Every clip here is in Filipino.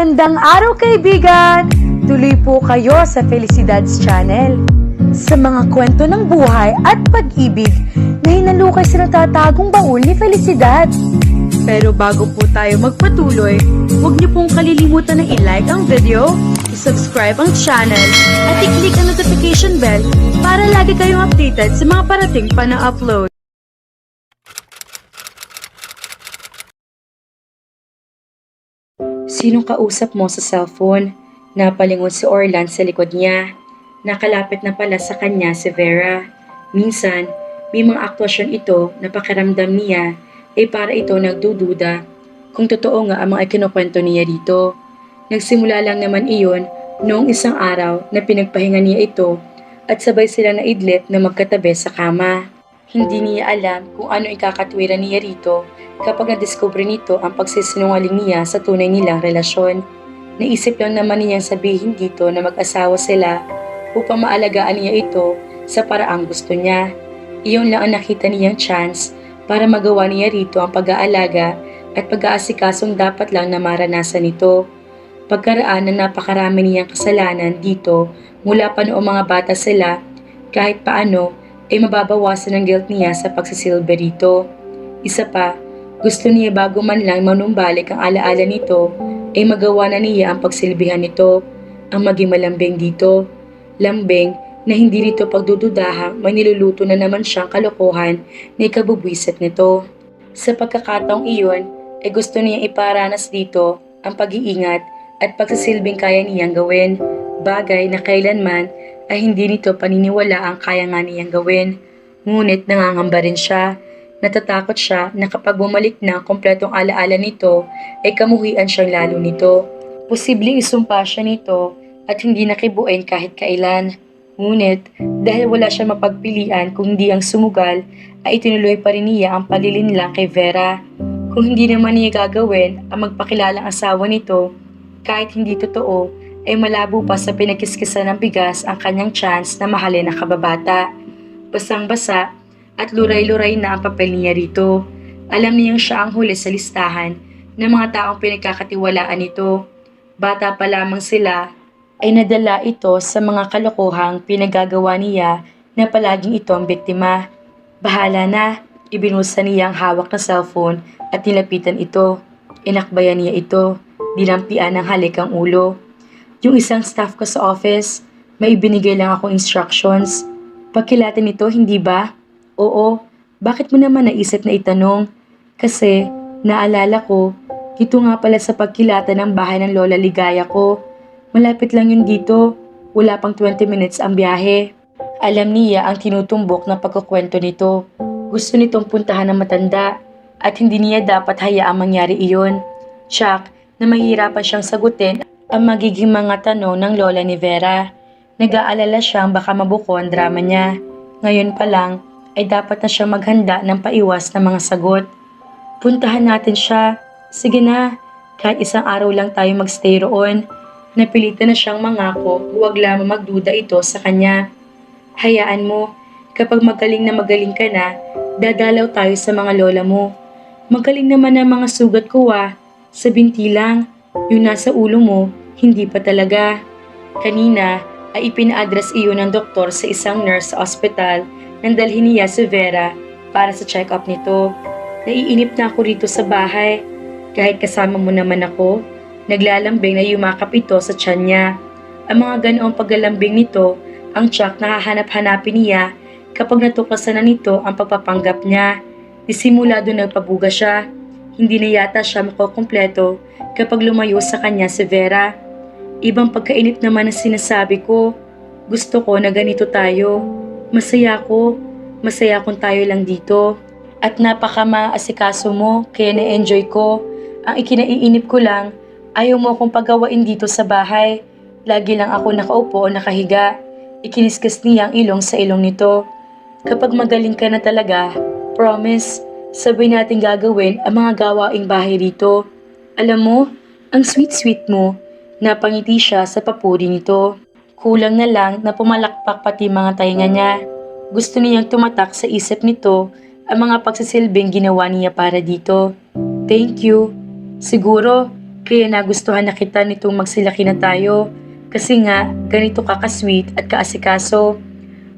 Magandang araw kaibigan! Tuloy po kayo sa Felicidad's Channel. Sa mga kwento ng buhay at pag-ibig na hinalukay sa natatagong baul ni Felicidad. Pero bago po tayo magpatuloy, huwag niyo pong kalilimutan na i-like ang video, i-subscribe ang channel, at i-click ang notification bell para lagi kayong updated sa mga parating pa na upload. Sinong kausap mo sa cellphone? Napalingon si Orlan sa likod niya. Nakalapit na pala sa kanya si Vera. Minsan, may mga aktwasyon ito na pakiramdam niya ay para ito nagdududa kung totoo nga ang mga kinukwento niya dito. Nagsimula lang naman iyon noong isang araw na pinagpahinga niya ito at sabay sila na idlip na magkatabi sa kama. Hindi niya alam kung ano ikakatwiran niya rito kapag nadiskubre nito ang pagsisinungaling niya sa tunay nilang relasyon. Naisip lang naman niyang sabihin dito na mag-asawa sila upang maalagaan niya ito sa paraang gusto niya. Iyon lang ang nakita niyang chance para magawa niya rito ang pag-aalaga at pag-aasikasong dapat lang na maranasan nito. Pagkaraan na napakarami niyang kasalanan dito mula pa noong mga bata sila, kahit paano ay mababawasan ang guilt niya sa pagsisilbi rito. Isa pa, gusto niya bago man lang manumbalik ang alaala nito ay magawa na niya ang pagsilbihan nito, ang maging malambing dito. Lambing na hindi nito pagdududahang may niluluto na naman siyang kalokohan na ikabubwisit nito. Sa pagkakataong iyon ay gusto niyang iparanas dito ang pag-iingat at pagsisilbing kaya niyang gawin, bagay na kailanman ay hindi nito paniniwala ang kaya nga niyang gawin. Ngunit nangangamba rin siya. Natatakot siya na kapag bumalik na kompletong alaala nito ay kamuhian siyang lalo nito. Posibleng isumpa siya nito at hindi nakibuin kahit kailan. Ngunit dahil wala siya mapagpilian kung hindi ang sumugal ay itinuloy pa rin niya ang palilinlang kay Vera. Kung hindi naman niya gagawin ang magpakilalang asawa nito, kahit hindi totoo ay malabo pa sa pinagkiskisan ng bigas ang kanyang chance na mahalin ang kababata. Basang-basa at luray-luray na ang papel niya rito. Alam niyang siya ang huli sa listahan ng mga taong pinagkakatiwalaan nito. Bata pa lamang sila ay nadala ito sa mga kalokohang pinagagawa niya na palaging ito ang biktima. Bahala na, ibinusa niya ang hawak na cellphone at nilapitan ito. Inakbayan niya ito, dinampian ng halik ang ulo. Yung isang staff ko sa office, may ibinigay lang akong instructions. Pagkilatin nito, hindi ba? Oo, bakit mo naman naisip na itanong? Kasi, naalala ko, dito nga pala sa pagkilatan ng bahay ng Lola Ligaya ko. Malapit lang yun dito, wala pang 20 minutes ang biyahe. Alam niya ang tinutumbok ng pagkukwento nito. Gusto nitong puntahan ng matanda at hindi niya dapat hayaang mangyari iyon. Shock na mahirapan siyang sagutin ang magiging mga tanong ng lola ni Vera. Nag-aalala siyang baka mabuko ang drama niya. Ngayon pa lang, ay dapat na siya maghanda ng paiwas na mga sagot. Puntahan natin siya. Sige na, kahit isang araw lang tayo magstay roon. Napilitan na siyang mangako, huwag lamang magduda ito sa kanya. Hayaan mo, kapag magaling ka na, dadalaw tayo sa mga lola mo. Magaling naman ang mga sugat ko sa binti lang, yung nasa ulo mo, hindi pa talaga. Kanina ay ipina-address iyon ng doktor sa isang nurse sa ospital nang dalhin niya si Vera para sa check-up nito. Naiinip na ako rito sa bahay. Kahit kasama mo naman ako, naglalambing na yumakap ito sa tiyan niya. Ang mga ganoong paglalambing nito, ang tiyak na hahanap-hanapin niya kapag natuklasan na nito ang pagpapanggap niya. Disimulado nagpabuga siya. Hindi na yata siya makukumpleto kapag lumayo sa kanya si Vera. Ibang pagkainip naman ang sinasabi ko. Gusto ko na ganito tayo. Masaya kung tayo lang dito. At napaka-maasikaso mo, kaya na-enjoy ko. Ang ikinaiinip ko lang, ayaw mo akong pagawain dito sa bahay. Lagi lang ako nakaupo o nakahiga. Ikiniskas niya ang ilong sa ilong nito. Kapag magaling ka na talaga, promise, sabay natin gagawin ang mga gawaing bahay rito. Alam mo, ang sweet-sweet mo. Napangiti siya sa papuri nito. Kulang na lang na pumalakpak pati mga tainga niya. Gusto niyang tumatak sa isip nito ang mga pagsisilbing ginawa niya para dito. Thank you. Siguro, Kaya nagustuhan na kita nitong magsilaki na tayo. Kasi nga, ganito ka ka-sweet at kaasikaso.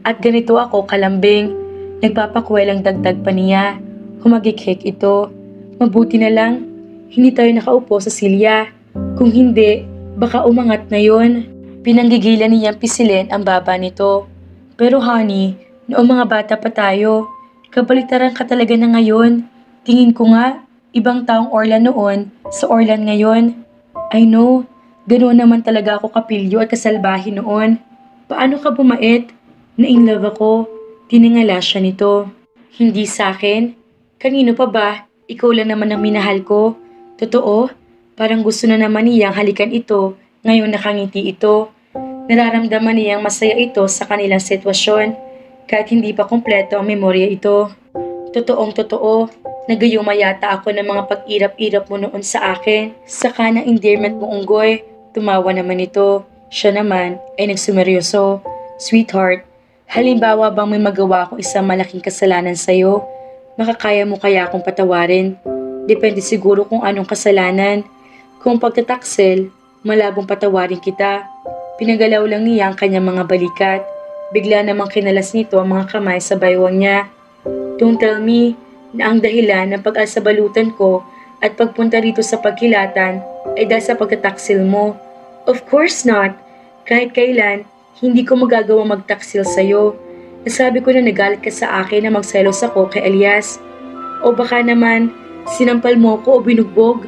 At ganito ako kalambing. Nagpapakwelang dagdag pa niya. Humagikhik ito. Mabuti na lang, hindi tayo nakaupo sa silya. Kung hindi, baka umangat na yon. Pinanggigilan niyang pisilin ang baba nito. Pero honey, noong mga bata pa tayo, kabaliktaran ka talaga na ngayon. Tingin ko nga, ibang taong Orlan noon sa Orlan ngayon. I know, ganoon naman talaga ako kapilyo at kasalbahe noon. Paano ka bumait? Na-in love ako. Tiningala siya nito. Hindi sa akin? Kanino pa ba? Ikaw lang naman ang minahal ko. Totoo? Parang gusto na naman niyang halikan ito. Ngayon nakangiti ito. Nararamdaman niyang masaya ito sa kanilang sitwasyon. Kahit hindi pa kumpleto ang memorya ito. Totoong totoo. Nagayuma yata ako ng mga pag-irap-irap mo noon sa akin. Saka ng endearment mo unggoy. Tumawa naman ito. Siya naman ay nagsumeryoso. Sweetheart, halimbawa bang may magawa akong isang malaking kasalanan sa'yo? Makakaya mo kaya akong patawarin? Depende siguro kung anong kasalanan. Kung pagtataksil, malabong patawarin kita. Pinagalaw lang niya ang kanyang mga balikat. Bigla namang kinalas nito ang mga kamay sa baywang niya. Don't tell me na ang dahilan ng pag-alsabalutan ko at pagpunta rito sa pagkilatan ay dahil sa pagtataksil mo. Of course not. Kahit kailan, hindi ko magagawa magtaksil sa'yo. Nasabi ko na nagalit ka sa akin na magselos ako kay Elias. O baka naman, sinampal mo ko o binugbog.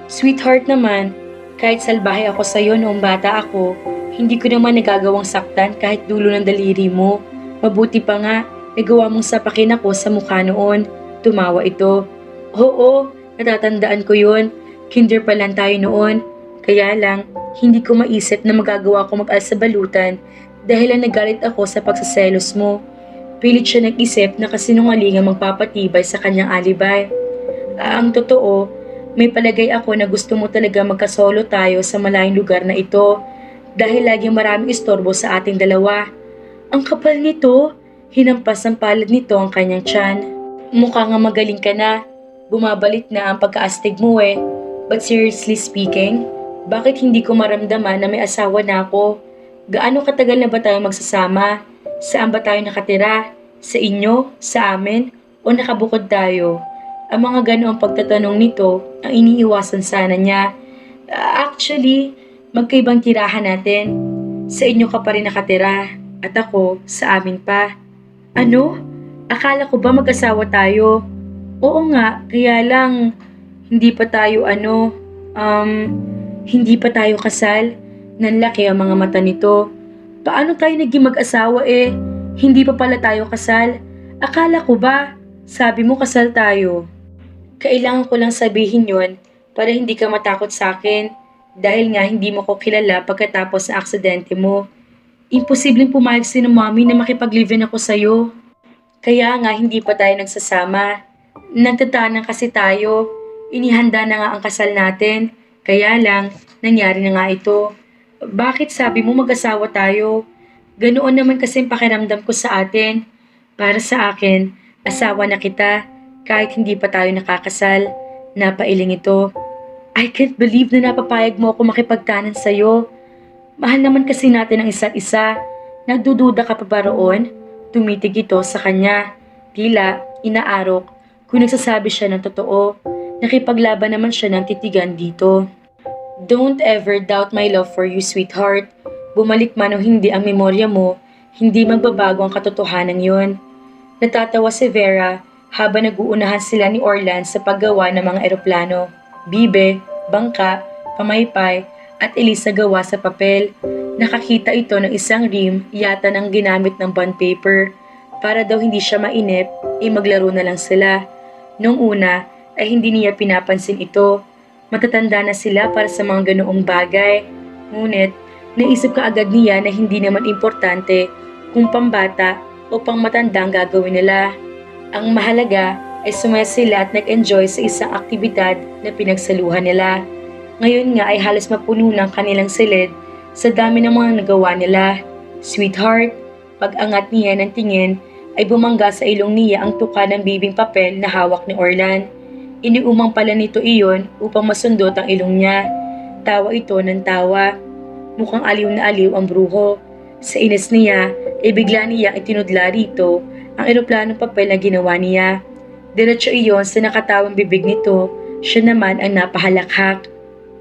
Sweetheart naman, kahit salbahe ako sa'yo noong bata ako, hindi ko naman nagagawang saktan kahit dulo ng daliri mo. Mabuti pa nga, nagawa mong sapakin ako sa mukha noon. Tumawa ito. Oo, natatandaan ko yun. Kinder pa lang tayo noon. Kaya lang, hindi ko maisip na magagawa ko mag-alsabalutan dahil lang nagalit ako sa pagsaselos mo. Pilit siya nag-isip na kasinungalingang magpapatibay sa kanyang alibay. Ang totoo, may palagay ako na gusto mo talaga magkasolo tayo sa malayong lugar na ito dahil laging maraming istorbo sa ating dalawa. Ang kapal nito, hinampas ang palad nito ang kanyang tiyan. Mukha nga magaling ka na. Bumabalik na ang pagkaastig mo eh. But seriously speaking, bakit hindi ko maramdaman na may asawa na ako? Gaano katagal na ba tayo magsasama? Saan ba tayo nakatira? Sa inyo? Sa amin? O nakabukod tayo? Ang mga ganoong pagtatanong nito ang iniiwasan sana niya. Actually, magkaibang tirahan natin. Sa inyo ka pa rin nakatira at ako sa amin pa. Ano? Akala ko ba mag-asawa tayo? Oo nga, kaya lang hindi pa tayo hindi pa tayo kasal. Nanlaki ang mga mata nito. Paano tayo naging mag-asawa eh? Hindi pa pala tayo kasal. Akala ko ba? Sabi mo kasal tayo. Kailangan ko lang sabihin yon para hindi ka matakot sa akin dahil nga hindi mo ko kilala pagkatapos ng aksidente mo. Imposibleng pumayag si mommy na makipag-live-in ako sa'yo. Kaya nga hindi pa tayo nagsasama. Nagtatanan kasi tayo. Inihanda na nga ang kasal natin. Kaya lang, nangyari na nga ito. Bakit sabi mo mag-asawa tayo? Ganoon naman kasi pakiramdam ko sa atin. Para sa akin, asawa na kita kahit hindi pa tayo nakakasal. Napailing ito. I can't believe na napapayag mo ako makipagtanan sa'yo. Mahal naman kasi natin ang isa't isa. Nagdududa ka pa ba roon? Tumitig ito sa kanya. Tila, inaarok. Kung nagsasabi siya ng totoo, nakipaglaban naman siya ng titigan dito. Don't ever doubt my love for you, sweetheart. Bumalik man o hindi ang memorya mo, hindi magbabago ang katotohanan yon. Natatawa si Vera habang nag-uunahan sila ni Orlan sa paggawa ng mga eroplano. Bibe, bangka, pamaypay, at Elisa gawa sa papel. Nakakita ito ng isang rim yata ng ginamit ng bond paper. Para daw hindi siya mainip, maglaro na lang sila. Noong una ay hindi niya pinapansin ito. Matatanda na sila para sa mga ganoong bagay. Ngunit, naisip kaagad niya na hindi naman importante kung pambata o pangmatanda ang gagawin nila. Ang mahalaga ay sumaya sila at nag-enjoy sa isang aktibidad na pinagsaluhan nila. Ngayon nga ay halos mapuno ng kanilang silid sa dami ng mga nagawa nila. Sweetheart, pag-angat niya ng tingin ay bumangga sa ilong niya ang tuka ng bibing papel na hawak ni Orlan. Iniumang pala nito iyon upang masundot ang ilong niya. Tawa ito ng tawa. Mukhang aliw na aliw ang bruho. Sa inis niya, bigla niyang itinudla rito ang eroplanong papel na ginawa niya. Diretso iyon sa nakatawang bibig nito, siya naman ang napahalakhak.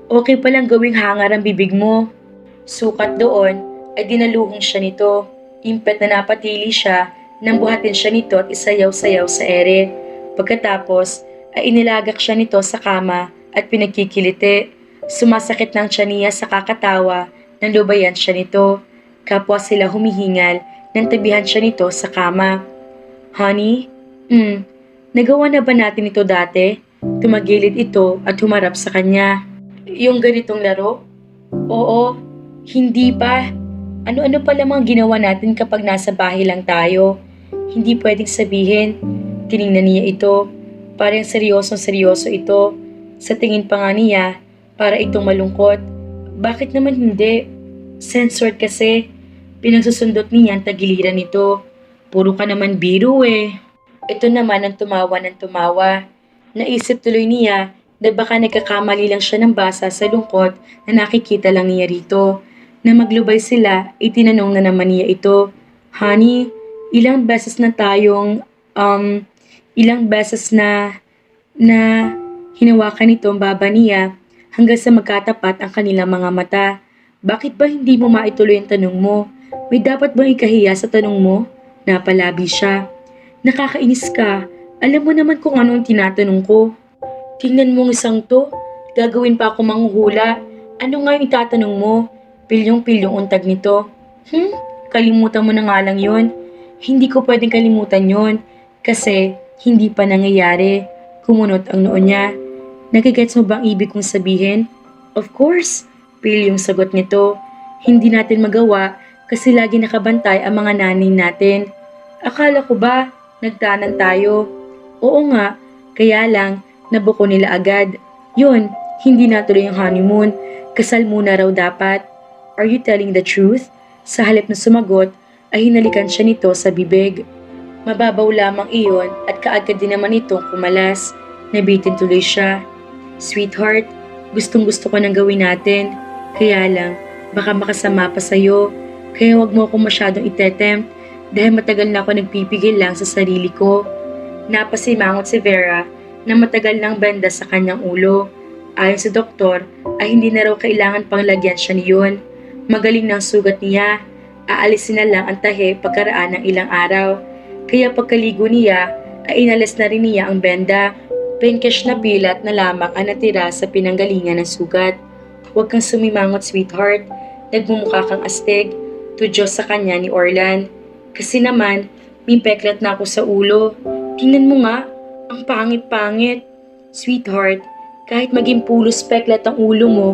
Okay palang gawing hangar ang bibig mo. Sukat doon ay dinaluhong siya nito. Impet na napatili siya nang buhatin siya nito at isayaw-sayaw sa ere. Pagkatapos ay inilagak siya nito sa kama at pinagkikiliti. Sumasakit ng tiyan niya sa kakatawa nang lubayan siya nito. Kapwa sila humihingal nang tabihan siya nito sa kama. Honey? Nagawa na ba natin ito dati? Tumagilid ito at humarap sa kanya. Yung ganitong laro? Oo, hindi pa. Ano-ano pala mga ginawa natin kapag nasa bahay lang tayo? Hindi pwedeng sabihin. Tiningnan niya ito. Parang seryosong-seryoso ito. Sa tingin pa nga niya, para itong malungkot. Bakit naman hindi? Censored kasi. Pinagsusundot niya ang tagiliran nito. Puro ka naman biro eh. Ito naman ang tumawa ng tumawa. Naisip tuloy niya na baka nagkakamali lang siya ng basa sa lungkot na nakikita lang niya rito. Na maglubay sila, itinanong na naman niya ito. Honey, ilang beses na hinawakan nito ang baba niya hanggang sa magkatapat ang kanilang mga mata. Bakit ba hindi mo maituloy ang tanong mo? May dapat bang ikahiya sa tanong mo? Napalabi siya. Nakakainis ka. Alam mo naman kung ano ang tinatanong ko. Tingnan mo ng isang to. Gagawin pa ako manghuhula. Ano nga yung itatanong mo? Pilyong-pilyong untag nito. Kalimutan mo na nga lang yun. Hindi ko pwedeng kalimutan yun. Kasi hindi pa nangyayari. Kumunot ang noo niya. Nagigets mo bang ibig kong sabihin? Of course. Pilyong sagot nito. Hindi natin magawa kasi lagi nakabantay ang mga nanay natin. Akala ko ba nagtanan tayo? Oo nga, kaya lang nabuko nila agad. Yun, hindi natuloy ang honeymoon. Kasal muna raw dapat. Are you telling the truth? Sa halip na sumagot, ay hinalikan siya nito sa bibig. Mababaw lamang iyon at kaagad din naman itong kumalas. Nabitin tuloy siya. Sweetheart, gustong-gusto ko nang gawin natin. Kaya lang, baka makasama pa sa'yo. Kaya wag mo akong masyadong itetempt dahil matagal na ako nagpipigil lang sa sarili ko. Napasimangot si Vera na matagal nang benda sa kanyang ulo. Ayon sa doktor ay hindi na raw kailangan pang lagyan siya niyon. Magaling ng sugat niya. Aalisin na lang ang tahe pagkaraan ng ilang araw. Kaya pagkaligo niya ay inalis na rin niya ang benda. Pinkish na pilat na lamang ang natira sa pinanggalingan ng sugat. Huwag kang sumimangot, sweetheart. Nagmumukha kang astig. Tudyos sa kanya ni Orlan. Kasi naman, may peklat na ako sa ulo. Tingnan mo nga, ang pangit-pangit. Sweetheart, kahit maging pulos peklat ang ulo mo,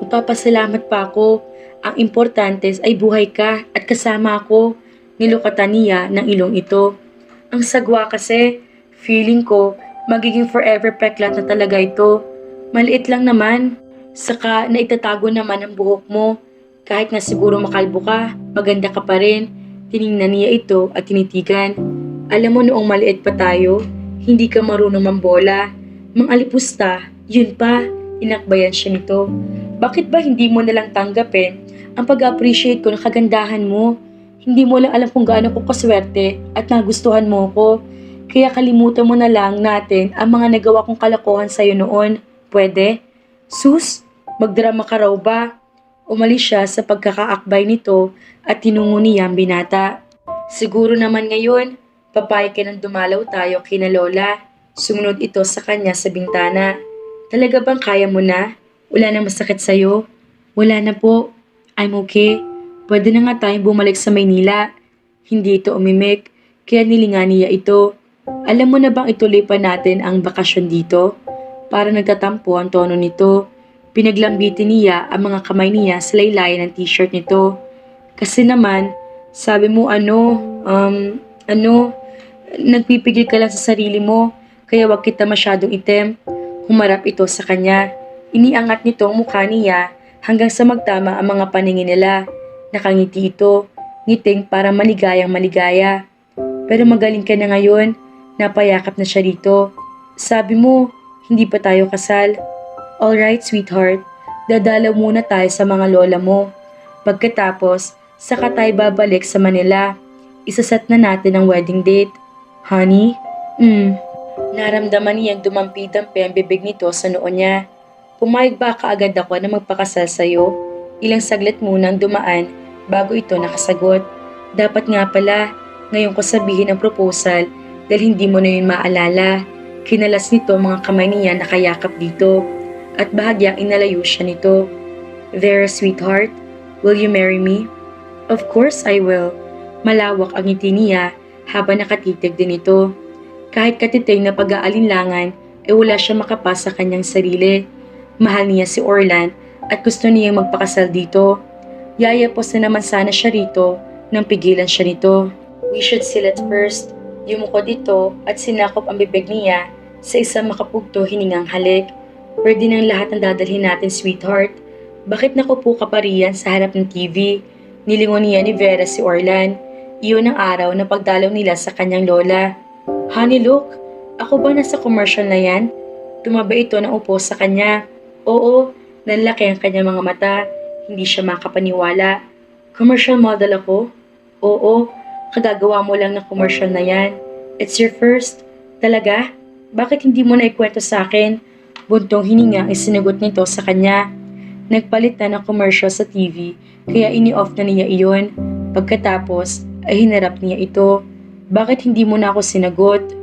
magpapasalamat pa ako. Ang importante ay buhay ka at kasama ako. Nilukatan niya ng ilong ito. Ang sagwa kasi, feeling ko, magiging forever peklat na talaga ito. Maliit lang naman. Saka naitatago naman ang buhok mo. Kahit nga siguro makalbo ka, maganda ka pa rin. Tiningnan niya ito at tinitigan. Alam mo noong maliit pa tayo, hindi ka marunong mambola. Mangalipusta, yun pa, inakbayan siya nito. Bakit ba hindi mo nalang tanggapin ang pag-appreciate ko ng kagandahan mo? Hindi mo lang alam kung gaano ko kaswerte at nagustuhan mo ko. Kaya kalimutan mo na lang natin ang mga nagawa kong kalokohan sa'yo noon. Pwede? Sus, magdrama ka raw ba? Umalis siya sa pagkakaakbay nito at tinungo niya ang binata. Siguro naman ngayon, papayag ka nang dumalaw tayo kina Lola. Sumunod ito sa kanya sa bintana. Talaga bang kaya mo na? Wala na masakit sa'yo? Wala na po. I'm okay. Pwede na nga tayong bumalik sa Maynila. Hindi ito umimik, kaya nilingan niya ito. Alam mo na bang ituloy pa natin ang bakasyon dito? Para nagtatampo ang tono nito. Pinaglambitin niya ang mga kamay niya sa laylayan ng t-shirt nito. Kasi naman, sabi mo nagpipigil ka lang sa sarili mo, kaya wag kita masyadong item. Humarap ito sa kanya. Iniangat nito ang mukha niya hanggang sa magtama ang mga paningin nila. Nakangiti ito, ngiting para maligayang maligaya. Pero magaling ka na ngayon, napayakap na siya rito. Sabi mo, hindi pa tayo kasal. Alright, sweetheart. Dadalaw muna tayo sa mga lola mo. Pagkatapos, saka tayo babalik sa Manila. Isaset na natin ang wedding date. Honey? Naramdaman niyang dumampi-dampi ang bibig nito sa noo niya. Pumayag ba kaagad ako na magpakasal sa'yo? Ilang saglit munang dumaan bago ito nakasagot. Dapat nga pala, ngayon ko sabihin ang proposal dahil hindi mo na yun maalala. Kinalas nito ang mga kamay niya nakayakap dito at bahagyang inalayo siya nito. Vera, sweetheart, will you marry me? Of course I will. Malawak ang ngiti niya habang nakatitig din ito. Kahit katiting na pag-aalinlangan, wala siya makapasa kanyang sarili. Mahal niya si Orlan at gusto niyang magpakasal dito. Yayapos na naman sana siya rito nang pigilan siya nito. We should seal it first. Yumukod ito at sinakop ang bibig niya sa isang makapugto hiningang halik. Pwede ng lahat ang dadalhin natin, sweetheart. Bakit nakupo ka pa riyan sa harap ng TV? Nilingon niya ni Vera si Orlan. Iyon ang araw na pagdalaw nila sa kanyang lola. Honey, look. Ako ba nasa commercial na yan? Tumaba ito ng upo sa kanya. Oo, nanlaki ang kanyang mga mata. Hindi siya makapaniwala. Commercial model ako? Oo, kagagawa mo lang ng commercial na yan. It's your first? Talaga? Bakit hindi mo na ikwento sa akin? Buntong hininga ay sinagot nito sa kanya. Nagpalit na ng commercial sa TV, kaya ini-off na niya iyon. Pagkatapos, ay hinarap niya ito. Bakit hindi mo na ako sinagot?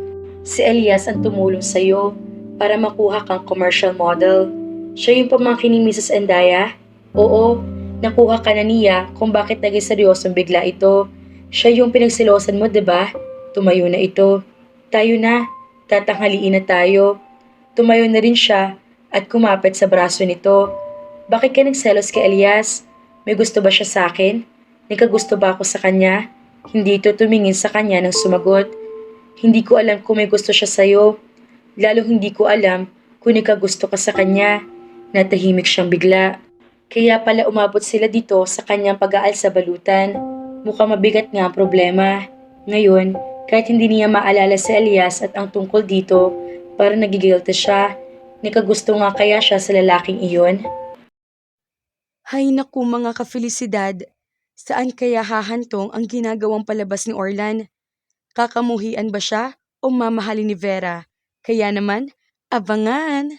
Si Elias ang tumulong sa'yo para makuha kang commercial model. Siya yung pamangkin ni Mrs. Endaya? Oo, nakuha ka na niya kung bakit naging seryosong bigla ito. Siya yung pinagsilosan mo, 'di ba? Tumayo na ito. Tayo na, tatanghaliin na tayo. Tumayo na rin siya at kumapit sa braso nito. Bakit ka nagselos kay Elias? May gusto ba siya sa akin? Nagkagusto ba ako sa kanya? Hindi ito tumingin sa kanya nang sumagot. Hindi ko alam kung may gusto siya sa'yo. Lalo hindi ko alam kung nagkagusto ka sa kanya. Natahimik siyang bigla. Kaya pala umabot sila dito sa kanyang pag-aal sa balutan. Mukhang mabigat nga ang problema. Ngayon, kahit hindi niya maalala si Elias at ang tungkol dito, parang nagigilty siya. Nagkagusto nga kaya siya sa lalaking iyon? Hay naku mga kafelisidad, saan kaya hahantong ang ginagawang palabas ni Orlan? Kakamuhian ba siya o mamahalin ni Vera? Kaya naman, abangan!